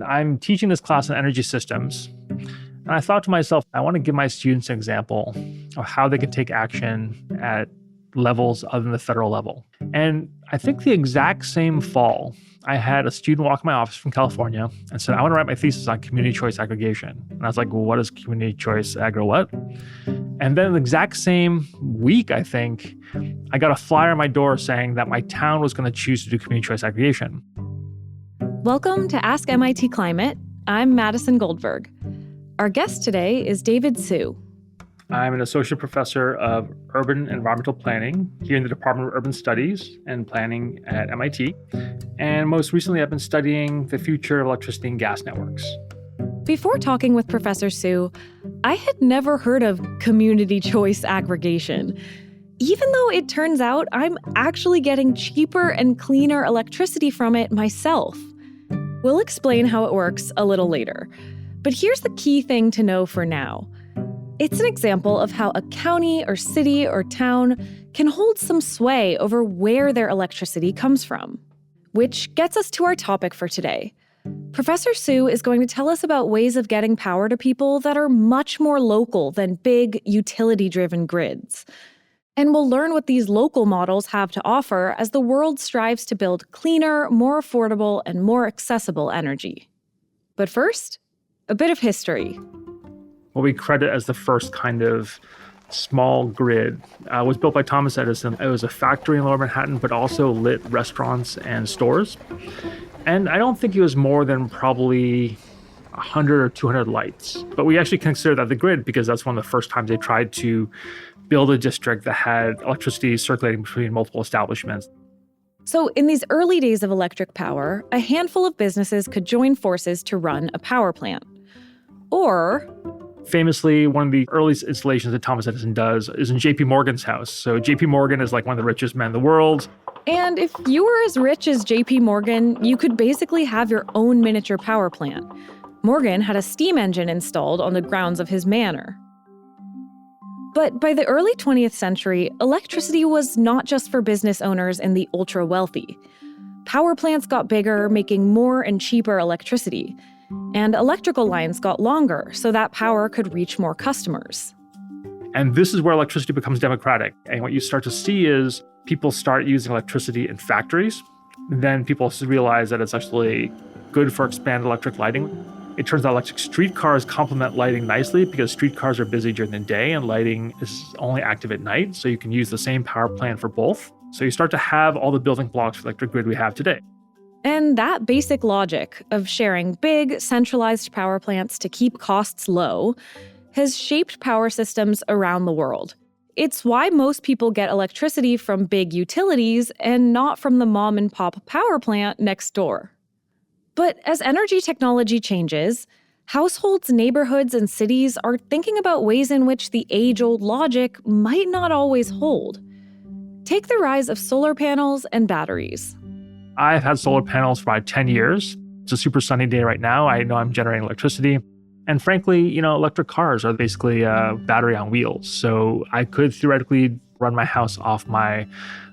I'm teaching this class on energy systems, and I thought to myself, I want to give my students an example of how they can take action at levels other than the federal level. And I think the exact same fall, I had a student walk in my office from California and said, I want to write my thesis on community choice aggregation. And I was like, well, what is community choice aggro what? And then the exact same week, I think, I got a flyer on my door saying that my town was going to choose to do community choice aggregation. Welcome to Ask MIT Climate. I'm Madison Goldberg. Our guest today is David Hsu. I'm an associate professor of urban environmental planning here in the Department of Urban Studies and Planning at MIT. And most recently, I've been studying the future of electricity and gas networks. Before talking with Professor Hsu, I had never heard of community choice aggregation, even though it turns out I'm actually getting cheaper and cleaner electricity from it myself. We'll explain how it works a little later. But here's the key thing to know for now. It's an example of how a county or city or town can hold some sway over where their electricity comes from. Which gets us to our topic for today. Professor Hsu is going to tell us about ways of getting power to people that are much more local than big, utility-driven grids. And we'll learn what these local models have to offer as the world strives to build cleaner, more affordable, and more accessible energy. But first, a bit of history. What we credit as the first kind of small grid was built by Thomas Edison. It was a factory in Lower Manhattan, but also lit restaurants and stores. And I don't think it was more than probably 100 or 200 lights. But we actually consider that the grid because that's one of the first times they tried to build a district that had electricity circulating between multiple establishments. So in these early days of electric power, a handful of businesses could join forces to run a power plant. Or famously, one of the earliest installations that Thomas Edison does is in J.P. Morgan's house. So J.P. Morgan is like one of the richest men in the world. And if you were as rich as J.P. Morgan, you could basically have your own miniature power plant. Morgan had a steam engine installed on the grounds of his manor. But by the early 20th century, electricity was not just for business owners and the ultra-wealthy. Power plants got bigger, making more and cheaper electricity. And electrical lines got longer so that power could reach more customers. And this is where electricity becomes democratic. And what you start to see is people start using electricity in factories. Then people realize that it's actually good for expanded electric lighting. It turns out electric streetcars complement lighting nicely because streetcars are busy during the day and lighting is only active at night. So you can use the same power plant for both. So you start to have all the building blocks for the electric grid we have today. And that basic logic of sharing big, centralized power plants to keep costs low has shaped power systems around the world. It's why most people get electricity from big utilities and not from the mom-and-pop power plant next door. But as energy technology changes, households, neighborhoods, and cities are thinking about ways in which the age-old logic might not always hold. Take the rise of solar panels and batteries. I've had solar panels for about 10 years. It's a super sunny day right now. I know I'm generating electricity. And frankly, electric cars are basically a battery on wheels. So I could theoretically run my house off my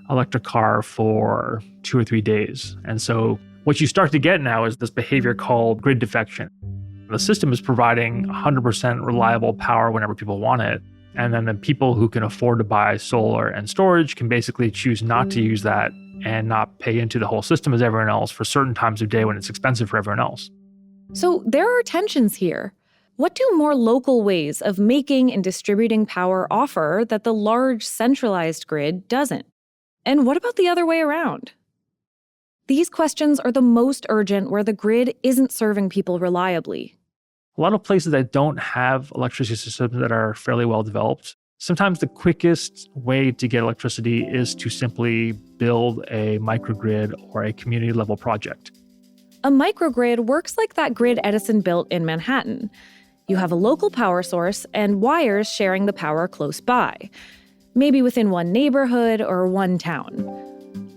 electric car for 2 or 3 days. And so what you start to get now is this behavior called grid defection. The system is providing 100% reliable power whenever people want it. And then the people who can afford to buy solar and storage can basically choose not to use that and not pay into the whole system as everyone else for certain times of day when it's expensive for everyone else. So there are tensions here. What do more local ways of making and distributing power offer that the large centralized grid doesn't? And what about the other way around? These questions are the most urgent where the grid isn't serving people reliably. A lot of places that don't have electricity systems that are fairly well developed, sometimes the quickest way to get electricity is to simply build a microgrid or a community-level project. A microgrid works like that grid Edison built in Manhattan. You have a local power source and wires sharing the power close by, maybe within one neighborhood or one town.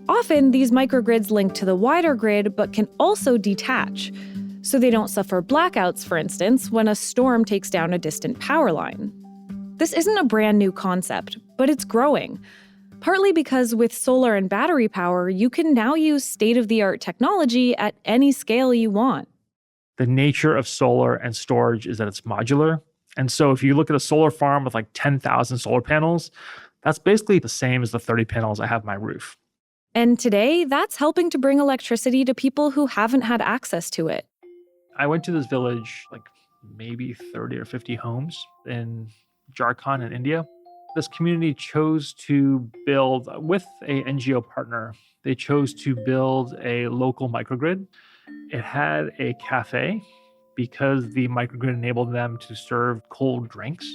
Often, these microgrids link to the wider grid but can also detach, so they don't suffer blackouts, for instance, when a storm takes down a distant power line. This isn't a brand new concept, but it's growing, partly because with solar and battery power, you can now use state-of-the-art technology at any scale you want. The nature of solar and storage is that it's modular. And so if you look at a solar farm with like 10,000 solar panels, that's basically the same as the 30 panels I have on my roof. And today, that's helping to bring electricity to people who haven't had access to it. I went to this village, like maybe 30 or 50 homes in Jharkhand in India. This community chose to build, with a NGO partner, they chose to build a local microgrid. It had a cafe because the microgrid enabled them to serve cold drinks.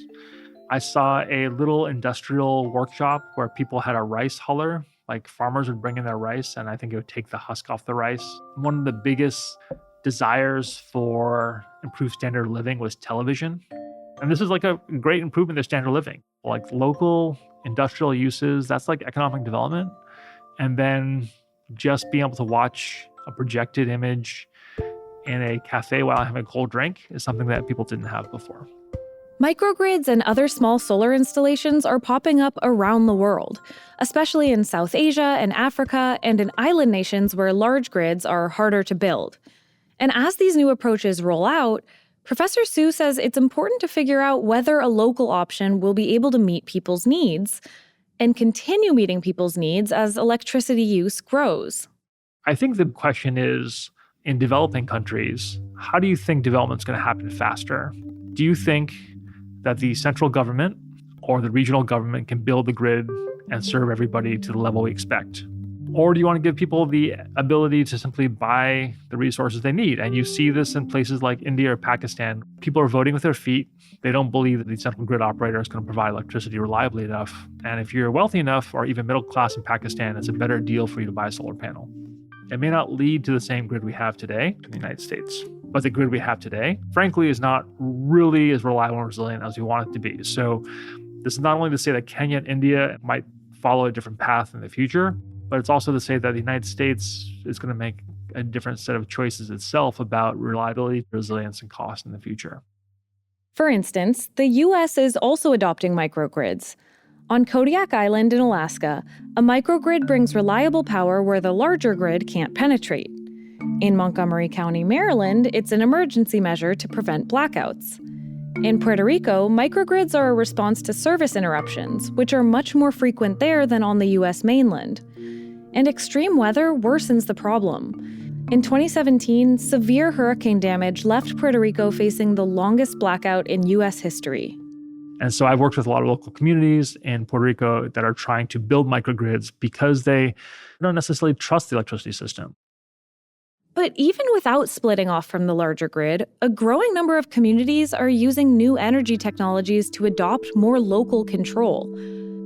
I saw a little industrial workshop where people had a rice huller, like farmers would bring in their rice, and I think it would take the husk off the rice. One of the biggest desires for improved standard of living was television. And this is like a great improvement in their standard of living. Like local industrial uses, that's like economic development. And then just being able to watch a projected image in a cafe while having a cold drink is something that people didn't have before. Microgrids and other small solar installations are popping up around the world, especially in South Asia and Africa and in island nations where large grids are harder to build. And as these new approaches roll out, Professor Su says it's important to figure out whether a local option will be able to meet people's needs and continue meeting people's needs as electricity use grows. I think the question is, in developing countries, how do you think development's going to happen faster? Do you think that the central government or the regional government can build the grid and serve everybody to the level we expect? Or do you want to give people the ability to simply buy the resources they need? And you see this in places like India or Pakistan. People are voting with their feet. They don't believe that the central grid operator is going to provide electricity reliably enough. And if you're wealthy enough or even middle class in Pakistan, it's a better deal for you to buy a solar panel. It may not lead to the same grid we have today in the United States, but the grid we have today, frankly, is not really as reliable and resilient as we want it to be. So this is not only to say that Kenya and India might follow a different path in the future, but it's also to say that the United States is going to make a different set of choices itself about reliability, resilience, and cost in the future. For instance, the U.S. is also adopting microgrids. On Kodiak Island in Alaska, a microgrid brings reliable power where the larger grid can't penetrate. In Montgomery County, Maryland, it's an emergency measure to prevent blackouts. In Puerto Rico, microgrids are a response to service interruptions, which are much more frequent there than on the U.S. mainland. And extreme weather worsens the problem. In 2017, severe hurricane damage left Puerto Rico facing the longest blackout in U.S. history. And so I've worked with a lot of local communities in Puerto Rico that are trying to build microgrids because they don't necessarily trust the electricity system. But even without splitting off from the larger grid, a growing number of communities are using new energy technologies to adopt more local control.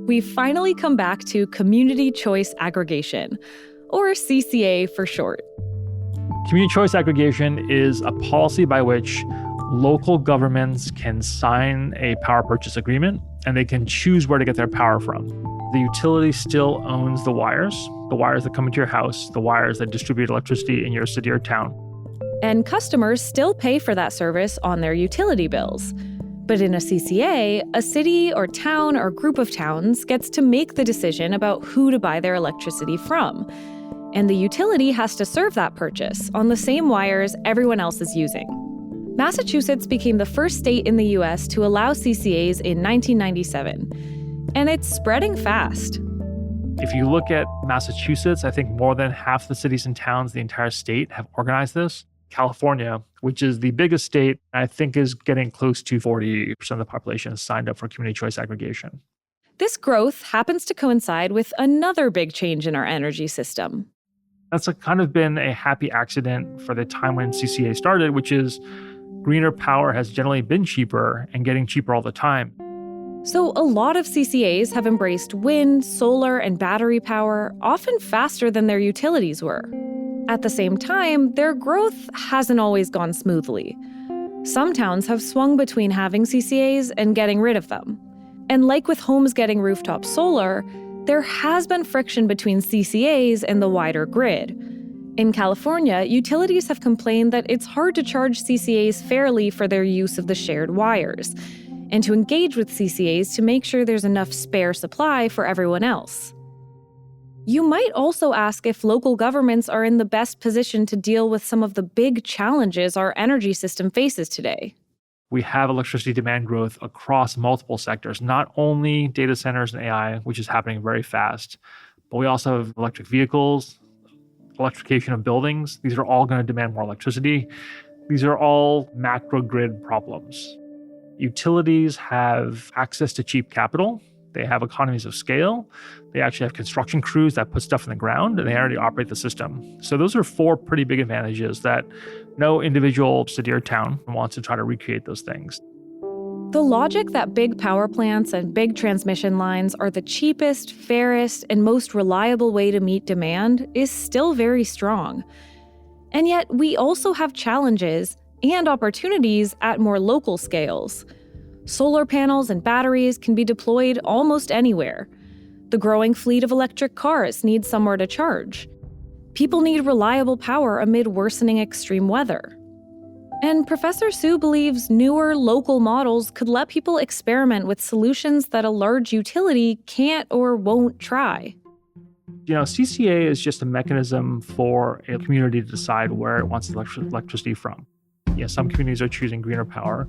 We've finally come back to community choice aggregation, or CCA for short. Community choice aggregation is a policy by which local governments can sign a power purchase agreement and they can choose where to get their power from. The utility still owns the wires that come into your house, the wires that distribute electricity in your city or town. And customers still pay for that service on their utility bills. But in a CCA, a city or town or group of towns gets to make the decision about who to buy their electricity from. And the utility has to serve that purchase on the same wires everyone else is using. Massachusetts became the first state in the U.S. to allow CCAs in 1997. And it's spreading fast. If you look at Massachusetts, I think more than half the cities and towns in the entire state have organized this. California, which is the biggest state, I think is getting close to 40% of the population is signed up for community choice aggregation. This growth happens to coincide with another big change in our energy system. That's kind of been a happy accident for the time when CCA started, which is greener power has generally been cheaper and getting cheaper all the time. So a lot of CCAs have embraced wind, solar, and battery power, often faster than their utilities were. At the same time, their growth hasn't always gone smoothly. Some towns have swung between having CCAs and getting rid of them. And like with homes getting rooftop solar, there has been friction between CCAs and the wider grid. In California, utilities have complained that it's hard to charge CCAs fairly for their use of the shared wires, and to engage with CCAs to make sure there's enough spare supply for everyone else. You might also ask if local governments are in the best position to deal with some of the big challenges our energy system faces today. We have electricity demand growth across multiple sectors, not only data centers and AI, which is happening very fast, but we also have electric vehicles, electrification of buildings. These are all going to demand more electricity. These are all macro grid problems. Utilities have access to cheap capital. They have economies of scale. They actually have construction crews that put stuff in the ground, and they already operate the system. So those are 4 pretty big advantages that no individual city or town wants to try to recreate those things. The logic that big power plants and big transmission lines are the cheapest, fairest, and most reliable way to meet demand is still very strong. And yet, we also have challenges and opportunities at more local scales. Solar panels and batteries can be deployed almost anywhere. The growing fleet of electric cars needs somewhere to charge. People need reliable power amid worsening extreme weather. And Professor Su believes newer local models could let people experiment with solutions that a large utility can't or won't try. CCA is just a mechanism for a community to decide where it wants electricity from. Some communities are choosing greener power,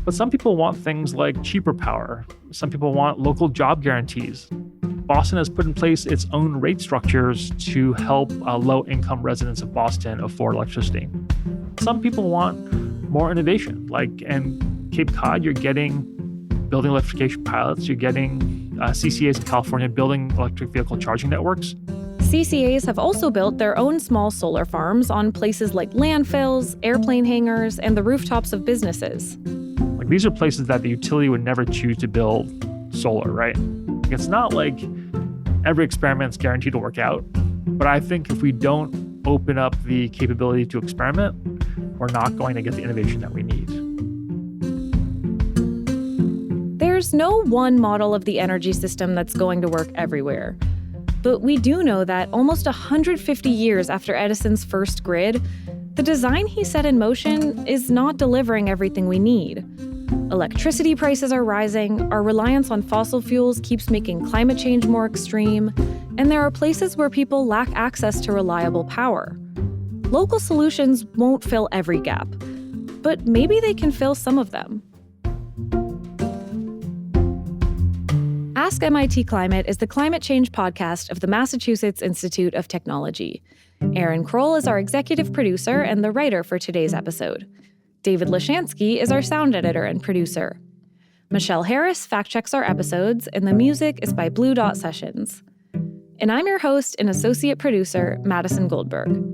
but some people want things like cheaper power. Some people want local job guarantees. Boston has put in place its own rate structures to help low-income residents of Boston afford electricity. Some people want more innovation, like in Cape Cod, you're getting building electrification pilots, you're getting CCAs in California building electric vehicle charging networks. CCAs have also built their own small solar farms on places like landfills, airplane hangars, and the rooftops of businesses. These are places that the utility would never choose to build solar, right? It's not like every experiment's guaranteed to work out, but I think if we don't open up the capability to experiment, we're not going to get the innovation that we need. There's no one model of the energy system that's going to work everywhere. But we do know that almost 150 years after Edison's first grid, the design he set in motion is not delivering everything we need. Electricity prices are rising, our reliance on fossil fuels keeps making climate change more extreme, and there are places where people lack access to reliable power. Local solutions won't fill every gap, but maybe they can fill some of them. Ask MIT Climate is the climate change podcast of the Massachusetts Institute of Technology. Aaron Krol is our executive producer and the writer for today's episode. David Lishansky is our sound editor and producer. Michelle Harris fact-checks our episodes, and the music is by Blue Dot Sessions. And I'm your host and associate producer, Madison Goldberg.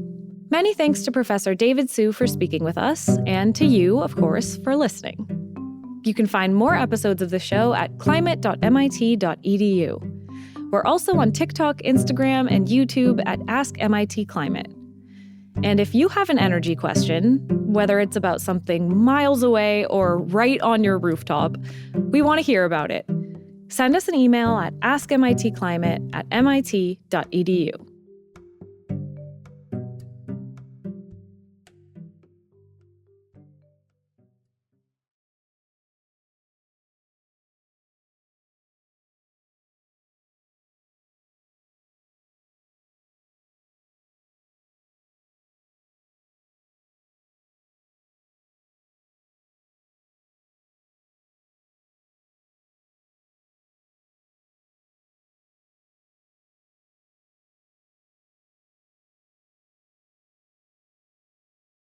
Many thanks to Professor David Su for speaking with us, and to you, of course, for listening. You can find more episodes of the show at climate.mit.edu. We're also on TikTok, Instagram, and YouTube at Ask MIT Climate. And if you have an energy question, whether it's about something miles away or right on your rooftop, we want to hear about it. Send us an email at askmitclimate@mit.edu.